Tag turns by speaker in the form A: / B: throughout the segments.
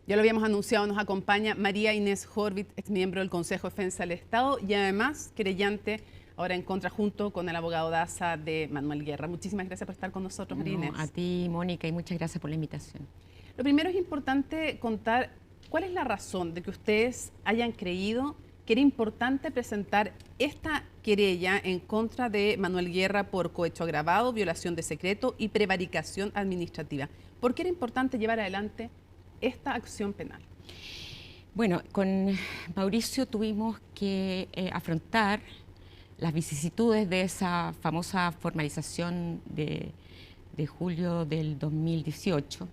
A: Ya lo habíamos anunciado, nos acompaña María Inés Horvit, ex miembro del Consejo de Defensa del Estado y además querellante ahora en contra junto con el abogado Daza de Manuel Guerra. Muchísimas gracias por estar con nosotros, María Inés.
B: A ti, Mónica, y muchas gracias por la invitación.
A: Lo primero es importante contar cuál es la razón de que ustedes hayan creído que era importante presentar esta querella en contra de Manuel Guerra por cohecho agravado, violación de secreto y prevaricación administrativa. ¿Por qué era importante llevar adelante esta acción penal?
B: Bueno, con Mauricio tuvimos que afrontar las vicisitudes de esa famosa formalización de julio del 2018,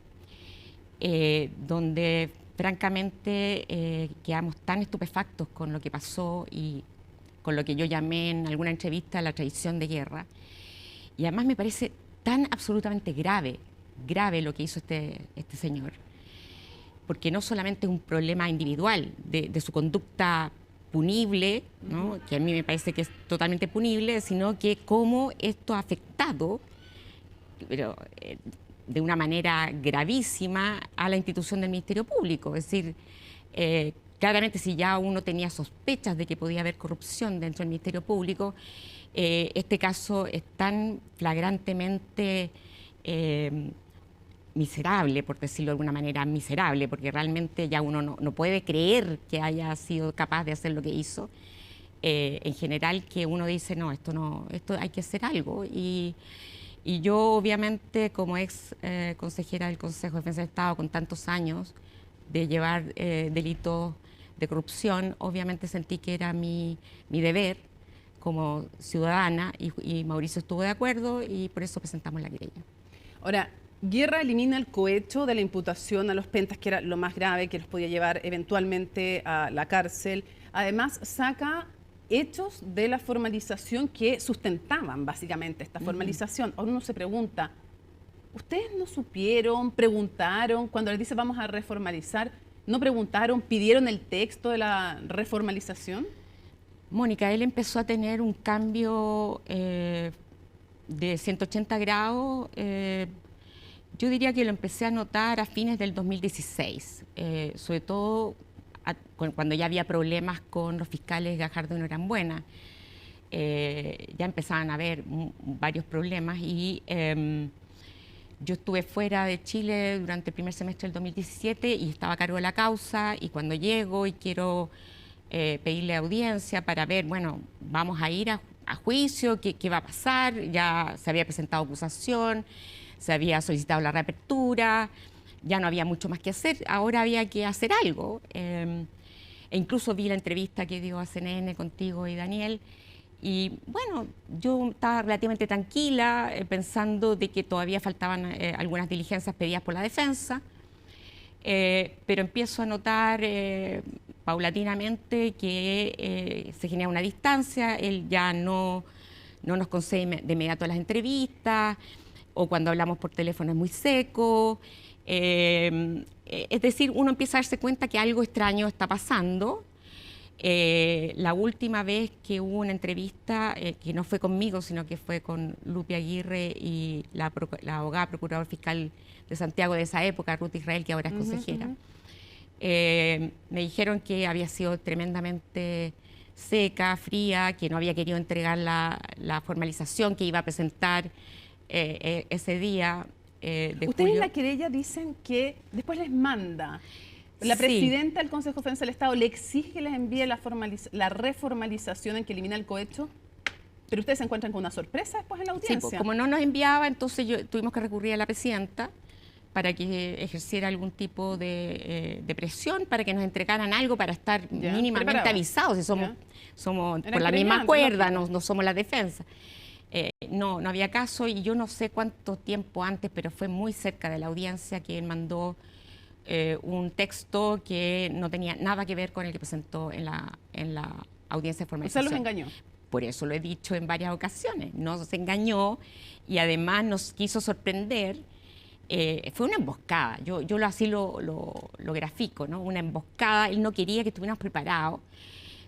B: donde francamente quedamos tan estupefactos con lo que pasó y con lo que yo llamé en alguna entrevista la traición de guerra. Y además me parece tan absolutamente grave lo que hizo este señor, porque no solamente es un problema individual de su conducta punible, ¿no? Que a mí me parece que es totalmente punible, sino que cómo esto ha afectado, pero de una manera gravísima, a la institución del Ministerio Público. Es decir, claramente si ya uno tenía sospechas de que podía haber corrupción dentro del Ministerio Público, este caso es tan flagrantemente miserable, por decirlo de alguna manera, miserable, porque realmente ya uno no puede creer que haya sido capaz de hacer lo que hizo. En general, que uno dice, no, esto hay que hacer algo. Y yo, obviamente, como ex consejera del Consejo de Defensa del Estado, con tantos años de llevar delitos de corrupción, obviamente sentí que era mi deber como ciudadana, y Mauricio estuvo de acuerdo, y por eso presentamos la querella.
A: Ahora, Guerra elimina el cohecho de la imputación a los pentas, que era lo más grave, que los podía llevar eventualmente a la cárcel. Además, saca hechos de la formalización que sustentaban básicamente esta formalización. Ahora uno se pregunta, ¿ustedes no supieron, preguntaron, cuando les dice vamos a reformalizar, no preguntaron, pidieron el texto de la reformalización?
B: Mónica, él empezó a tener un cambio de 180 grados. Yo diría que lo empecé a notar a fines del 2016, sobre todo cuando ya había problemas con los fiscales Gajardo y Norambuena. Ya empezaban a haber varios problemas y yo estuve fuera de Chile durante el primer semestre del 2017 y estaba a cargo de la causa, y cuando llego y quiero pedirle audiencia para ver, bueno, vamos a ir a juicio, ¿qué va a pasar? Ya se había presentado acusación, se había solicitado la reapertura, ya no había mucho más que hacer, ahora había que hacer algo. E incluso vi la entrevista que dio a CNN contigo y Daniel, y bueno, yo estaba relativamente tranquila, pensando de que todavía faltaban algunas diligencias pedidas por la defensa, pero empiezo a notar paulatinamente que se genera una distancia. Él ya no nos concede de inmediato las entrevistas, o cuando hablamos por teléfono es muy seco. Es decir, uno empieza a darse cuenta que algo extraño está pasando. La última vez que hubo una entrevista, que no fue conmigo, sino que fue con Lupi Aguirre y la abogada procuradora fiscal de Santiago de esa época, Ruth Israel, que ahora es consejera, me dijeron que había sido tremendamente seca, fría, que no había querido entregar la formalización que iba a presentar ese día de
A: Ustedes
B: julio.
A: en la querella dicen que después les manda. La
B: Sí.
A: presidenta del Consejo de Defensa del Estado le exige que les envíe la reformalización en que elimina el cohecho, pero ustedes se encuentran con una sorpresa después en la
B: Sí,
A: audiencia.
B: pues, como no nos enviaba, entonces tuvimos que recurrir a la presidenta para que ejerciera algún tipo de presión, para que nos entregaran algo, para estar mínimamente
A: preparado.
B: avisados, si somos
A: Eran
B: por la misma
A: querellantes,
B: cuerda,
A: lógico.
B: no somos la defensa. No había caso, y yo no sé cuánto tiempo antes, pero fue muy cerca de la audiencia que él mandó un texto que no tenía nada que ver con el que presentó en la audiencia de formalización.
A: O sea, los engañó.
B: Por eso lo he dicho en varias ocasiones, nos engañó y además nos quiso sorprender. Fue una emboscada, yo así lo grafico, ¿no? Una emboscada. Él no quería que estuviéramos preparados,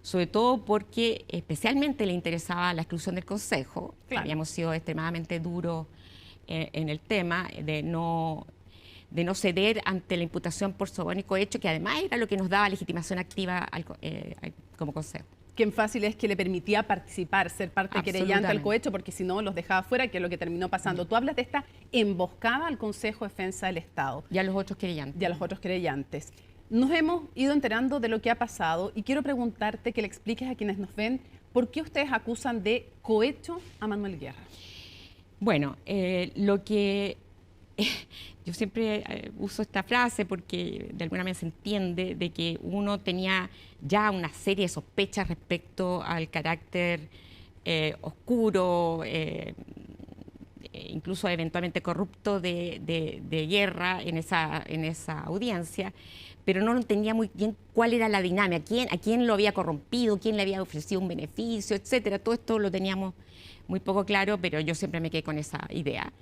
B: sobre todo porque especialmente le interesaba la exclusión del Consejo. Claro. Habíamos sido extremadamente duros en el tema de de no ceder ante la imputación por soborno y cohecho, que además era lo que nos daba legitimación activa como Consejo.
A: Qué fácil es que le permitía participar, ser parte querellante al cohecho, porque si no los dejaba fuera, que es lo que terminó pasando. Tú hablas de esta emboscada al Consejo de Defensa del Estado.
B: Y a los otros querellantes.
A: Y a los otros querellantes. Nos hemos ido enterando de lo que ha pasado y quiero preguntarte que le expliques a quienes nos ven por qué ustedes acusan de cohecho a Manuel Guerra.
B: Bueno, lo que... yo siempre uso esta frase porque de alguna manera se entiende de que uno tenía ya una serie de sospechas respecto al carácter oscuro, incluso eventualmente corrupto de Guerra en esa audiencia, pero no entendía muy bien cuál era la dinámica, a quién lo había corrompido, quién le había ofrecido un beneficio, etcétera. Todo esto lo teníamos muy poco claro, pero yo siempre me quedé con esa idea.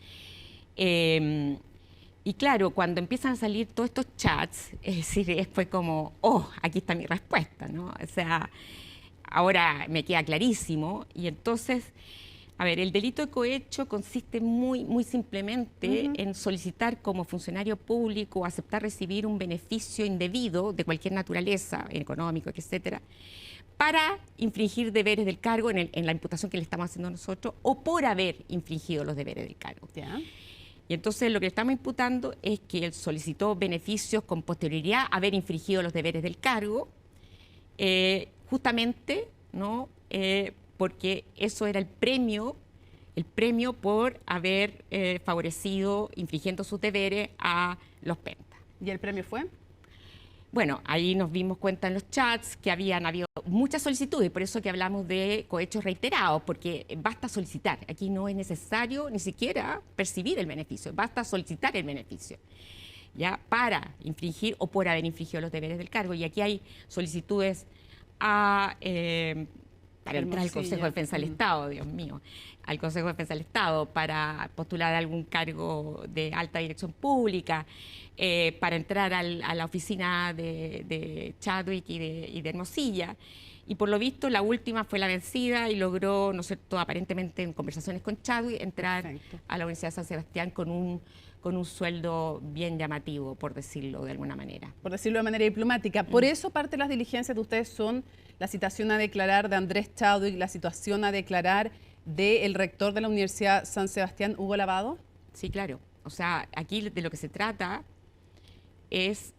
B: Y claro, cuando empiezan a salir todos estos chats, es decir, fue como, oh, aquí está mi respuesta, ¿no? O sea, ahora me queda clarísimo. Y entonces, a ver, el delito de cohecho consiste muy simplemente en solicitar como funcionario público aceptar recibir un beneficio indebido de cualquier naturaleza, económico, etcétera, para infringir deberes del cargo en la imputación que le estamos haciendo nosotros o por haber infringido los deberes del cargo.
A: ¿Ya?
B: Y entonces lo que le estamos imputando es que él solicitó beneficios con posterioridad a haber infringido los deberes del cargo, justamente, ¿no? Porque eso era el premio por haber favorecido, infringiendo sus deberes, a los pentas.
A: ¿Y el premio fue?
B: Bueno, ahí nos dimos cuenta en los chats que habían habido muchas solicitudes, por eso que hablamos de cohechos reiterados, porque basta solicitar. Aquí no es necesario ni siquiera percibir el beneficio, basta solicitar el beneficio, ¿ya? Para infringir o por haber infringido los deberes del cargo. Y aquí hay solicitudes para entrar al Consejo de Defensa del Estado, Dios mío, al Consejo de Defensa del Estado, para postular algún cargo de alta dirección pública, para entrar a la oficina de Chadwick y de Hermosilla. Y por lo visto la última fue la vencida y logró, ¿no es cierto?, aparentemente en conversaciones con Chadwick, entrar a la Universidad de San Sebastián con un sueldo bien llamativo, por decirlo de alguna manera.
A: Por decirlo de manera diplomática. Por eso parte de las diligencias de ustedes son la citación a declarar de Andrés Chadwick, la citación a declarar del rector de la Universidad San Sebastián, Hugo Lavado.
B: Sí, claro. O sea, aquí de lo que se trata es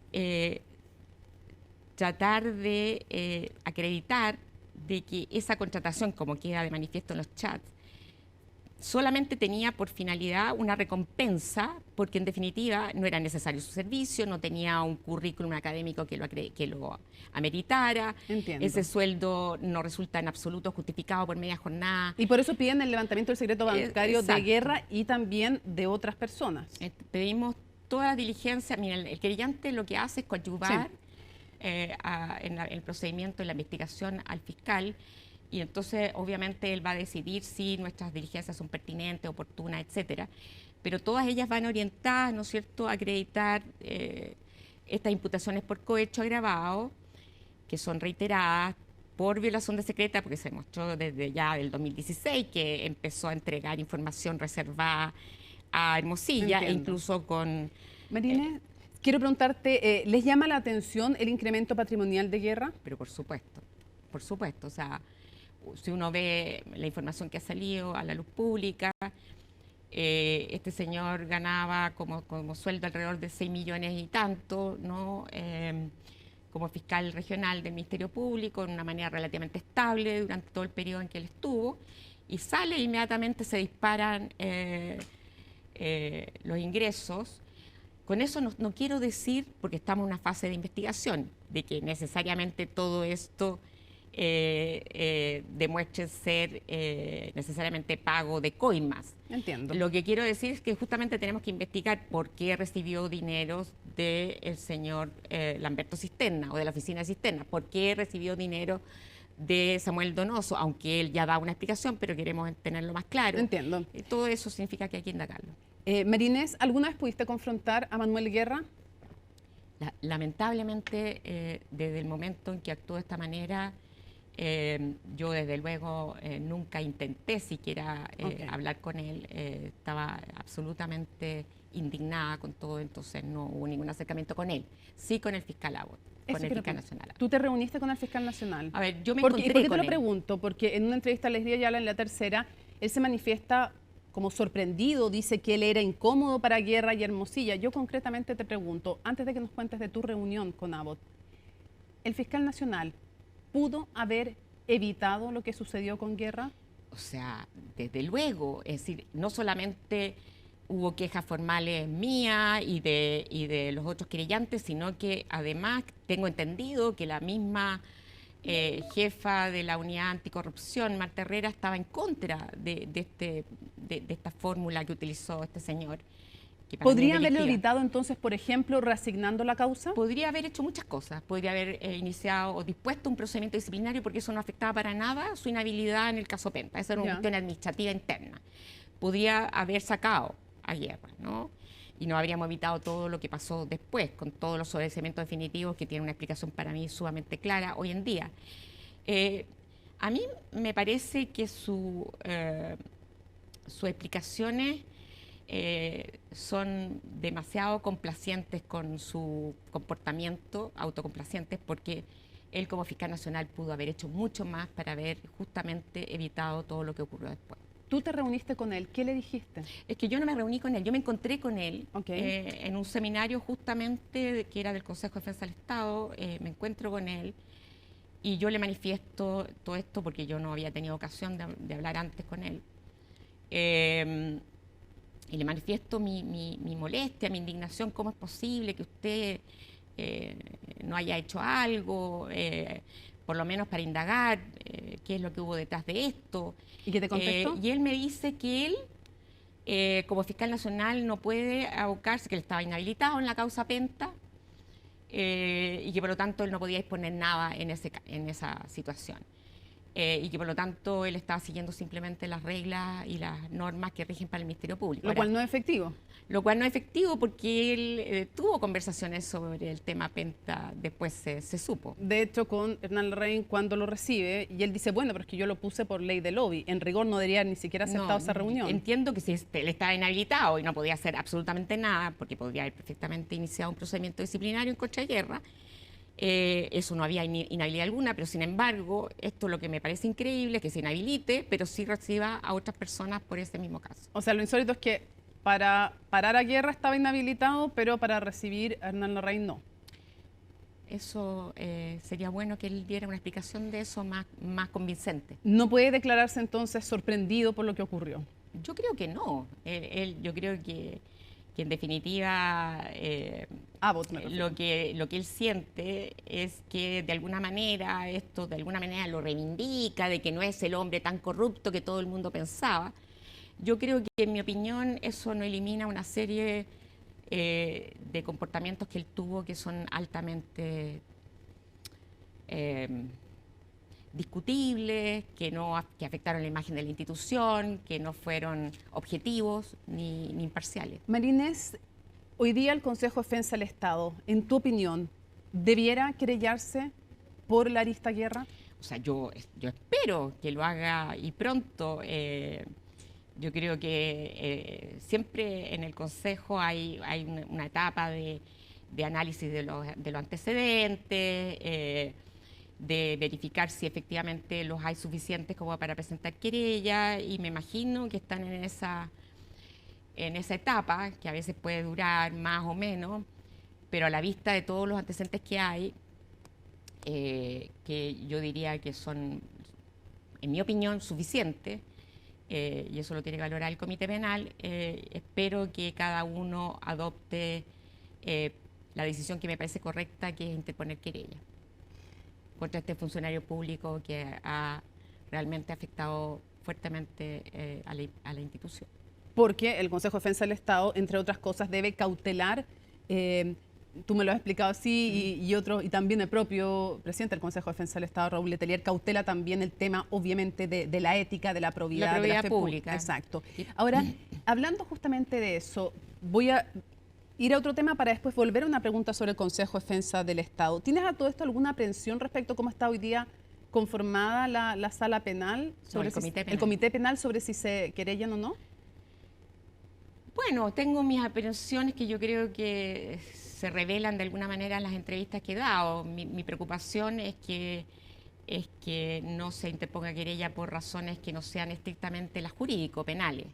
B: tratar de acreditar de que esa contratación, como queda de manifiesto en los chats, solamente tenía por finalidad una recompensa, porque en definitiva no era necesario su servicio, no tenía un currículum académico que lo ameritara.
A: Entiendo.
B: Ese sueldo no resulta en absoluto justificado por media jornada.
A: Y por eso piden el levantamiento del secreto bancario de Guerra y también de otras personas.
B: Pedimos toda la diligencia. Mira, el querellante lo que hace es coadyuvar en el procedimiento, en la investigación al fiscal. Y entonces, obviamente, él va a decidir si nuestras diligencias son pertinentes, oportunas, etcétera. Pero todas ellas van orientadas, ¿no es cierto?, a acreditar estas imputaciones por cohecho agravado, que son reiteradas por violación de secreta, porque se demostró desde ya del 2016 que empezó a entregar información reservada a Hermosilla. Entiendo. E incluso con...
A: Marina, quiero preguntarte, ¿les llama la atención el incremento patrimonial de Guerra?
B: Pero por supuesto, o sea, si uno ve la información que ha salido a la luz pública, este señor ganaba como sueldo alrededor de 6 millones y tanto, ¿no? Como fiscal regional del Ministerio Público, de una manera relativamente estable durante todo el periodo en que él estuvo, y sale inmediatamente, se disparan los ingresos. Con eso no quiero decir, porque estamos en una fase de investigación, de que necesariamente todo esto demuestre ser necesariamente pago de coimas.
A: Entiendo.
B: Lo que quiero decir es que justamente tenemos que investigar por qué recibió dineros del señor Lamberto Cisterna o de la oficina de Cisterna, por qué recibió dinero de Samuel Donoso, aunque él ya da una explicación, pero queremos tenerlo más claro.
A: Entiendo.
B: Todo eso significa que hay que indagarlo.
A: Marinés, ¿alguna vez pudiste confrontar a Manuel Guerra?
B: Lamentablemente, desde el momento en que actuó de esta manera, Yo desde luego nunca intenté siquiera hablar con él, estaba absolutamente indignada con todo, entonces no hubo ningún acercamiento con él, sí con el fiscal Abbott, con el fiscal nacional.
A: ¿Tú te reuniste con el fiscal nacional?
B: A ver, yo me
A: encontré con él. ¿Por qué te lo pregunto? Porque en una entrevista a Leslie Ayala, en La Tercera, él se manifiesta como sorprendido, dice que él era incómodo para Guerra y Hermosilla. Yo concretamente te pregunto, antes de que nos cuentes de tu reunión con Abbott, ¿el fiscal nacional pudo haber evitado lo que sucedió con Guerra?
B: O sea, desde luego, es decir, no solamente hubo quejas formales mías y de los otros querellantes, sino que además tengo entendido que la misma jefa de la unidad anticorrupción, Marta Herrera, estaba en contra de esta fórmula que utilizó este señor.
A: ¿Podría haberlo evitado entonces, por ejemplo, reasignando la causa?
B: Podría haber hecho muchas cosas. Podría haber iniciado o dispuesto un procedimiento disciplinario porque eso no afectaba para nada su inhabilidad en el caso Penta. Esa era una cuestión administrativa interna. Podría haber sacado a Guerra, ¿no? Y no habríamos evitado todo lo que pasó después, con todos los sobreseimientos definitivos que tienen una explicación para mí sumamente clara hoy en día. A mí me parece que sus explicaciones son demasiado complacientes con su comportamiento, autocomplacientes, porque él como fiscal nacional pudo haber hecho mucho más para haber justamente evitado todo lo que ocurrió después.
A: ¿Tú te reuniste con él? ¿Qué le dijiste?
B: Es que yo no me reuní con él, yo me encontré con él en un seminario justamente que era del Consejo de Defensa del Estado, me encuentro con él y yo le manifiesto todo esto porque yo no había tenido ocasión de hablar antes con él. Y le manifiesto mi molestia, mi indignación, cómo es posible que usted no haya hecho algo, por lo menos para indagar qué es lo que hubo detrás de esto.
A: ¿Y qué te contestó?
B: Y él me dice que él, como fiscal nacional, no puede abocarse, que él estaba inhabilitado en la causa Penta, y que por lo tanto él no podía disponer nada en esa situación. Y que por lo tanto él estaba siguiendo simplemente las reglas y las normas que rigen para el Ministerio Público.
A: Lo cual no es efectivo.
B: Lo cual no es efectivo porque él tuvo conversaciones sobre el tema Penta, después se supo.
A: De hecho, con Hernán Larraín cuando lo recibe, y él dice, bueno, pero es que yo lo puse por ley de lobby. En rigor no debería ni siquiera aceptado esa reunión.
B: Entiendo que si él estaba inhabilitado y no podía hacer absolutamente nada, porque podría haber perfectamente iniciado un procedimiento disciplinario en contra de Guerra, eso no había inhabilidad alguna, pero sin embargo, esto lo que me parece increíble es que se inhabilite, pero sí reciba a otras personas por ese mismo caso.
A: O sea, lo insólito es que para parar a Guerra estaba inhabilitado, pero para recibir a Hernán Larraín no.
B: Eso sería bueno que él diera una explicación de eso más convincente.
A: ¿No puede declararse entonces sorprendido por lo que ocurrió?
B: Yo creo que no. Yo creo que en definitiva lo que él siente es que de alguna manera esto de alguna manera lo reivindica, de que no es el hombre tan corrupto que todo el mundo pensaba. Yo creo que en mi opinión eso no elimina una serie de comportamientos que él tuvo que son altamente discutibles, que afectaron la imagen de la institución, que no fueron objetivos ni imparciales.
A: María Inés, hoy día el Consejo de Defensa del Estado, en tu opinión, ¿debiera querellarse por la arista Guerra?
B: O sea, yo espero que lo haga y pronto. Yo creo que siempre en el Consejo hay una etapa de análisis de los antecedentes, de verificar si efectivamente los hay suficientes como para presentar querella, y me imagino que están en esa etapa, que a veces puede durar más o menos, pero a la vista de todos los antecedentes que hay, que yo diría que son, en mi opinión, suficientes, y eso lo tiene que valorar el Comité Penal, espero que cada uno adopte la decisión que me parece correcta, que es interponer querella contra este funcionario público que ha realmente afectado fuertemente a la institución.
A: Porque el Consejo de Defensa del Estado, entre otras cosas, debe cautelar, tú me lo has explicado así, y también el propio presidente del Consejo de Defensa del Estado, Raúl Letelier, cautela también el tema, obviamente, de la ética, de la probidad de la fe
B: pública.
A: Exacto. Ahora, hablando justamente de eso, voy a ir a otro tema para después volver a una pregunta sobre el Consejo de Defensa del Estado. ¿Tienes a todo esto alguna aprensión respecto a cómo está hoy día conformada la sala penal, sobre el comité penal sobre si se querellan o no?
B: Bueno, tengo mis aprensiones que yo creo que se revelan de alguna manera en las entrevistas que he dado. Mi preocupación es que no se interponga querella por razones que no sean estrictamente las jurídico-penales.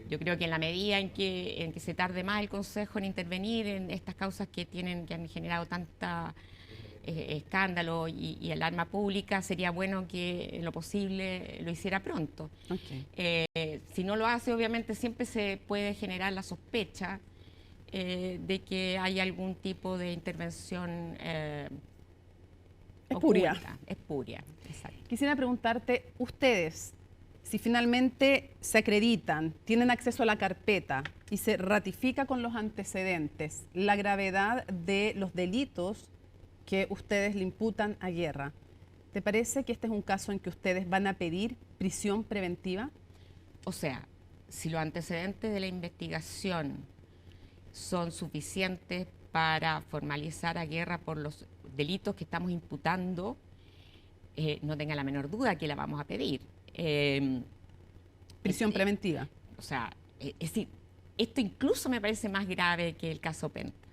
B: Yo creo que en la medida en que se tarde más el Consejo en intervenir en estas causas que han generado tanta escándalo y alarma pública, sería bueno que en lo posible lo hiciera pronto. Okay. Si no lo hace, obviamente siempre se puede generar la sospecha de que hay algún tipo de intervención
A: espuria.
B: Espuria, exacto.
A: Quisiera preguntarte, ustedes, si finalmente se acreditan, tienen acceso a la carpeta y se ratifica con los antecedentes la gravedad de los delitos que ustedes le imputan a Guerra, ¿te parece que este es un caso en que ustedes van a pedir prisión preventiva?
B: O sea, si los antecedentes de la investigación son suficientes para formalizar a Guerra por los delitos que estamos imputando, no tenga la menor duda que la vamos a pedir.
A: Prisión preventiva.
B: O sea, es decir, esto incluso me parece más grave que el caso Penta.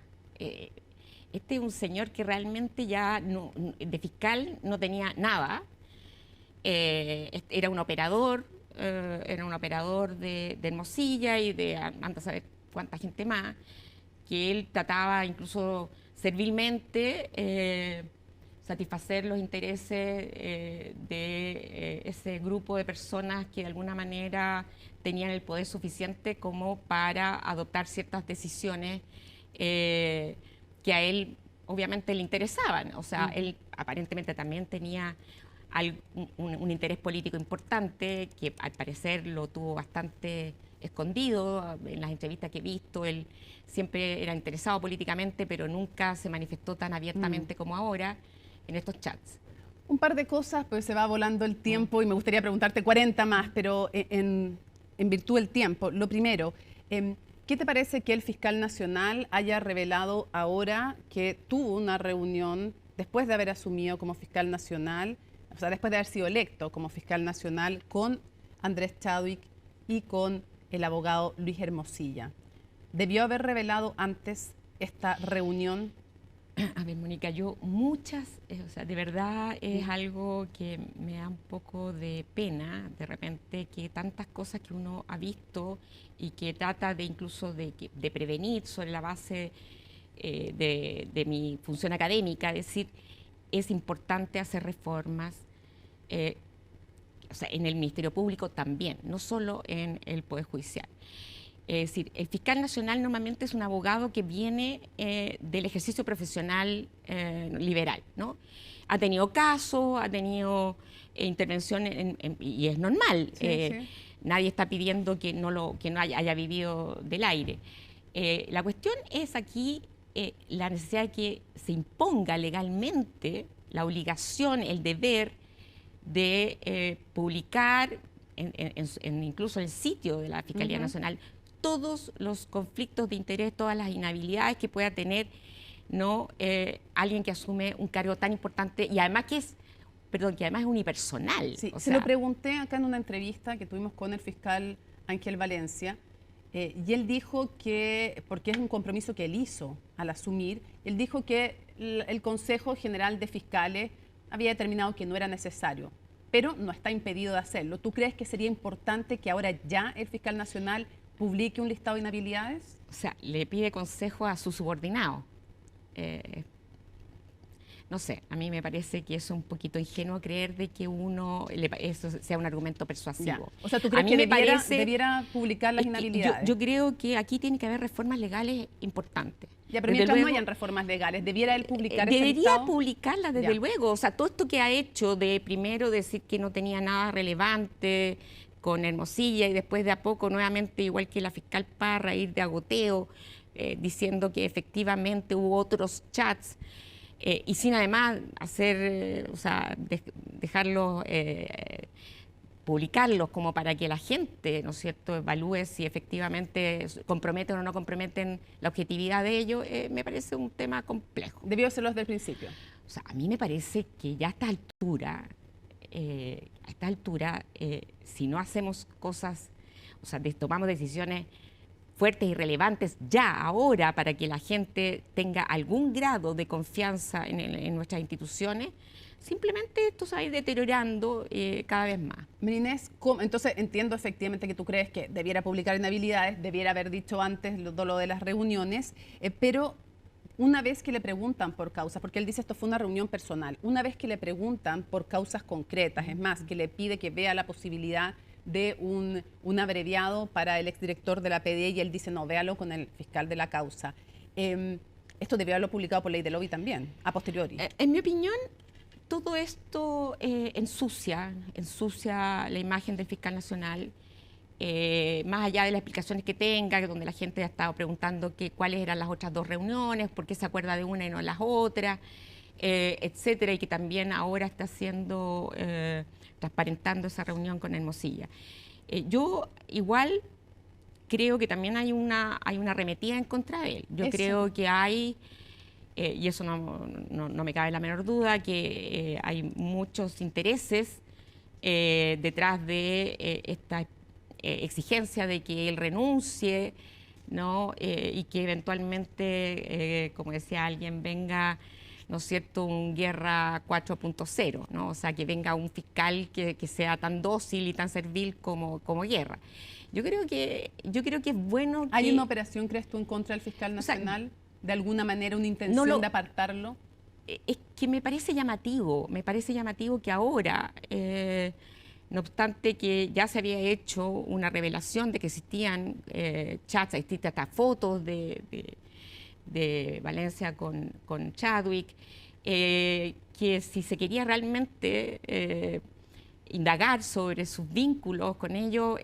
B: Este es un señor que realmente ya de fiscal no tenía nada. Era un operador de Hermosilla y de anda a saber cuánta gente más, que él trataba incluso servilmente satisfacer los intereses de ese grupo de personas que de alguna manera tenían el poder suficiente como para adoptar ciertas decisiones que a él obviamente le interesaban. O sea, él aparentemente también tenía un interés político importante que al parecer lo tuvo bastante escondido. En las entrevistas que he visto, él siempre era interesado políticamente, pero nunca se manifestó tan abiertamente como ahora en estos chats.
A: Un par de cosas, pues se va volando el tiempo y me gustaría preguntarte 40 más, pero en virtud del tiempo. Lo primero, ¿qué te parece que el fiscal nacional haya revelado ahora que tuvo una reunión después de haber asumido como fiscal nacional, o sea, después de haber sido electo como fiscal nacional, con Andrés Chadwick y con el abogado Luis Hermosilla? ¿Debió haber revelado antes esta reunión?
B: A ver, Mónica, yo o sea, de verdad es algo que me da un poco de pena, de repente, que tantas cosas que uno ha visto y que trata de incluso de prevenir sobre la base de mi función académica, es decir, es importante hacer reformas, o sea, en el Ministerio Público también, no solo en el Poder Judicial. Es decir, el fiscal nacional normalmente es un abogado que viene del ejercicio profesional liberal, ¿no? Ha tenido casos, ha tenido intervención y es normal. Sí. Nadie está pidiendo que no haya vivido del aire. La cuestión es aquí la necesidad de que se imponga legalmente la obligación, el deber de publicar incluso en el sitio de la Fiscalía Nacional todos los conflictos de interés, todas las inhabilidades que pueda tener, ¿no? Alguien que asume un cargo tan importante y además que es unipersonal.
A: Sí, se lo pregunté acá en una entrevista que tuvimos con el fiscal Ángel Valencia y él dijo que, porque es un compromiso que él hizo al asumir, él dijo que el Consejo General de Fiscales había determinado que no era necesario, pero no está impedido de hacerlo. ¿Tú crees que sería importante que ahora ya el fiscal nacional publique un listado de inhabilidades?
B: O sea, le pide consejo a su subordinado. No sé, a mí me parece que es un poquito ingenuo creer de que eso sea un argumento persuasivo.
A: Ya. O sea, ¿tú crees que debiera publicar las inhabilidades?
B: Yo creo que aquí tiene que haber reformas legales importantes.
A: Ya, pero mientras no hayan reformas legales, ¿debiera él publicar ese listado?
B: Debería publicarlas, desde luego. O sea, todo esto que ha hecho de primero decir que no tenía nada relevante con Hermosilla y después de a poco nuevamente, igual que la fiscal Parra, ir de agoteo, diciendo que efectivamente hubo otros chats y sin además hacer, dejarlos, publicarlos como para que la gente, ¿no es cierto?, evalúe si efectivamente comprometen o no comprometen la objetividad de ellos, me parece un tema complejo.
A: Debió hacerlo desde el principio.
B: O sea, a mí me parece que ya a esta altura, si no hacemos cosas, o sea, tomamos decisiones fuertes y relevantes ya, ahora, para que la gente tenga algún grado de confianza en nuestras instituciones, simplemente esto se va a ir deteriorando cada vez más.
A: María Inés, entonces entiendo efectivamente que tú crees que debiera publicar inhabilidades, debiera haber dicho antes lo de las reuniones, pero una vez que le preguntan por causas, porque él dice esto fue una reunión personal, una vez que le preguntan por causas concretas, es más, que le pide que vea la posibilidad de un abreviado para el exdirector de la PDI y él dice no, véalo con el fiscal de la causa. Esto debió haberlo publicado por ley de lobby también, a posteriori.
B: En mi opinión, todo esto ensucia la imagen del fiscal nacional, más allá de las explicaciones que tenga, donde la gente ha estado preguntando cuáles eran las otras 2 reuniones, por qué se acuerda de una y no de las otras, etcétera, y que también ahora está haciendo, transparentando esa reunión con Hermosilla. Yo igual creo que también hay una arremetida en contra de él. Yo creo que hay... y eso no me cabe la menor duda, que hay muchos intereses detrás de esta exigencia de que él renuncie, ¿no? Y que eventualmente, como decía alguien, venga, ¿no es cierto?, un Guerra 4.0, ¿no? O sea, que venga un fiscal que sea tan dócil y tan servil como Guerra. Yo creo que es bueno que...
A: ¿Hay una operación, crees tú, en contra del fiscal nacional? O sea, de alguna manera, una intención de apartarlo.
B: Es que me parece llamativo que ahora, no obstante que ya se había hecho una revelación de que existían chats, existían hasta fotos de Valencia con Chadwick, que si se quería realmente indagar sobre sus vínculos con ellos,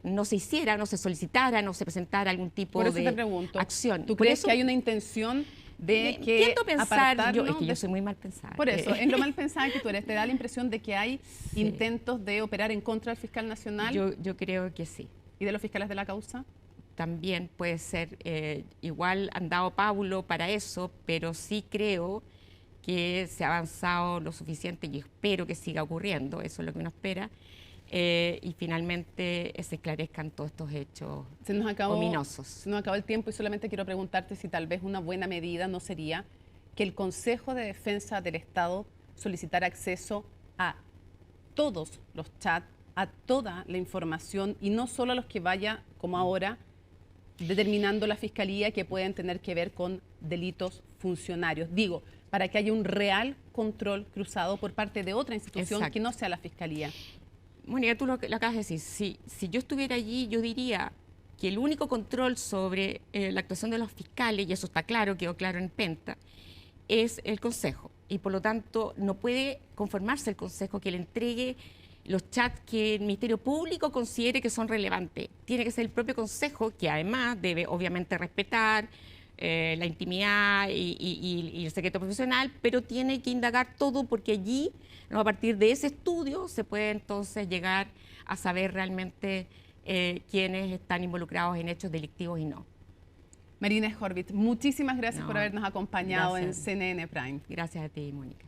B: no se hiciera, no se solicitara, no se presentara algún tipo de
A: te pregunto,
B: acción.
A: ¿Tú crees que hay una intención de que
B: tiendo a pensar, es que yo soy muy mal pensada.
A: Por eso, es lo mal pensada que tú eres. ¿Te da la impresión de que hay intentos de operar en contra del fiscal nacional?
B: Yo creo que sí.
A: ¿Y de los fiscales de la causa?
B: También puede ser. Igual han dado pábulo para eso, pero sí creo que se ha avanzado lo suficiente y espero que siga ocurriendo, eso es lo que uno espera, y finalmente se esclarezcan todos estos hechos ominosos.
A: Se nos acabó el tiempo y solamente quiero preguntarte si tal vez una buena medida no sería que el Consejo de Defensa del Estado solicitara acceso a todos los chats, a toda la información y no solo a los que vaya, como ahora, determinando la Fiscalía que pueden tener que ver con delitos funcionarios. Digo, para que haya un real control cruzado por parte de otra institución que no sea la Fiscalía.
B: Mónica, tú lo acabas de decir. Si yo estuviera allí, yo diría que el único control sobre la actuación de los fiscales, y eso está claro, quedó claro en Penta, es el Consejo. Y por lo tanto, no puede conformarse el Consejo que le entregue los chats que el Ministerio Público considere que son relevantes. Tiene que ser el propio Consejo, que además debe obviamente respetar la intimidad y el secreto profesional, pero tiene que indagar todo porque allí, ¿no?, a partir de ese estudio, se puede entonces llegar a saber realmente quiénes están involucrados en hechos delictivos y no.
A: María Inés Horvitz, muchísimas gracias por habernos acompañado en CNN Prime.
B: Gracias a ti, Mónica.